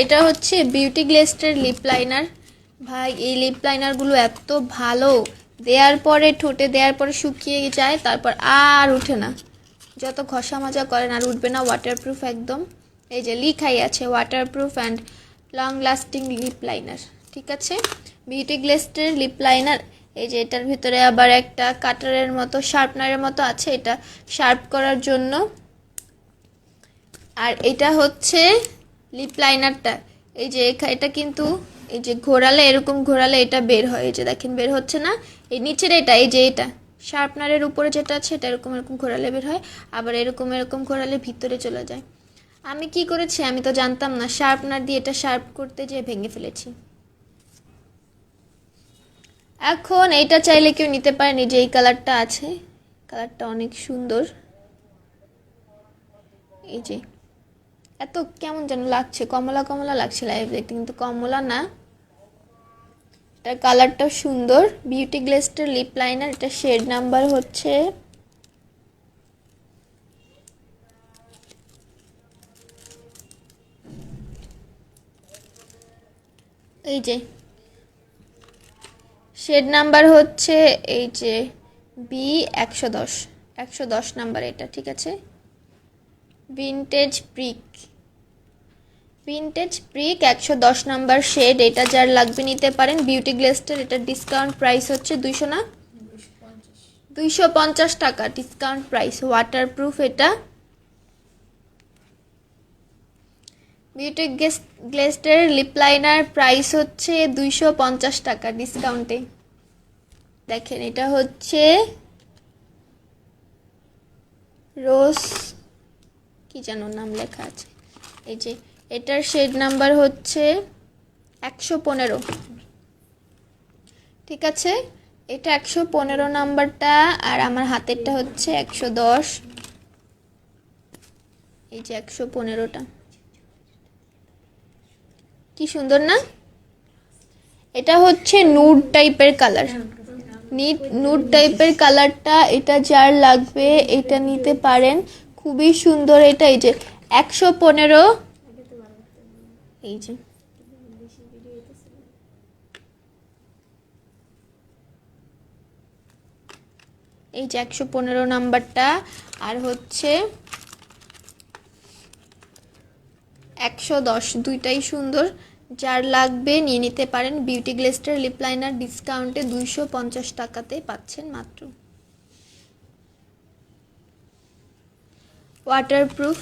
এটা হচ্ছে বিউটি গ্লেস্টের লিপ লাইনার। ভাই এই লিপ লাইনারগুলো এত ভালো, দেওয়ার পরে ঠোঁটে দেওয়ার পরে শুকিয়ে যায়, তারপর আর উঠে না, যত ঘষা মাজা করেন আর উঠবে না, ওয়াটারপ্রুফ একদম। এই যে লিখাই আছে waterproof and long lasting lip liner, ঠিক আছে। বিউটি গ্লেস্টের লিপ লাইনার। এই যে এটার ভিতরে আবার একটা কাটারের মতো শার্পনারের মতো আছে, এটা শার্প করার জন্য। আর এটা হচ্ছে লিপ লাইনারটা, এই যে এটা কিন্তু এই যে ঘোরালে, এরকম ঘোরালে এটা বের হয়, এই যে দেখেন বের হচ্ছে না, এই নিচের এটা, এই যে এটা শার্পনারের উপরে যেটা আছে এটা এরকম এরকম ঘোরালে বের হয়, আবার এরকম এরকম ঘোরালে ভিতরে চলে যায়। আমি কি করেছি, আমি তো জানতাম না, শার্পনার দিয়ে এটা শার্প করতে যেয়ে ভেঙে ফেলেছি। এখন এইটা চাইলে কেউ নিতে পারেন, এই যে এই কালারটা আছে, কালারটা অনেক সুন্দর। এই যে এত কেমন যেন লাগছে, কমলা কমলা লাগছে লাইভ দেখতে, কিন্তু কমলা না, এটার কালারটাও সুন্দর। বিউটি গ্লেস্টের লিপ লাইনার, এটা শেড নাম্বার হচ্ছে এই যে শেড নাম্বার হচ্ছে এই যে B110, 110 নাম্বার এটা, ঠিক আছে। Vintage brick, vintage brick 110 number shade, এটা যার লাগবে নিতে পারেন। বিউটি গ্লেস্টের, এটার ডিসকাউন্ট প্রাইস হচ্ছে 200 না 250 টাকা ডিসকাউন্ট প্রাইস, ওয়াটারপ্রুফ এটা। বিউটি গ্লেস্টের লিপ লাইনার প্রাইস হচ্ছে 250 টাকা ডিসকাউন্টে। দেখেন এটা হচ্ছে রোজ, কি যেন নাম লেখা আছে, এই যে এটার শেড নাম্বার হচ্ছে 115, ঠিক আছে। এটা 115 নাম্বারটা, আর আমার হাতেরটা হচ্ছে 110, এই যে 115টা, কি সুন্দর না। এটা হচ্ছে নুড টাইপের কালার, নুড টাইপের কালারটা, এটা যার লাগবে এটা নিতে পারেন, খুবই সুন্দর এটা। এই যে 115, এই যে এই যে 115 নাম্বারটা, আর হচ্ছে 110, দুইটাই সুন্দর, যার লাগবে নিয়ে নিতে পারেন। বিউটি গ্লেস্টের লিপ লাইনার ডিসকাউন্টে 250 টাকাতে পাচ্ছেন মাত্র, ওয়াটারপ্রুফ।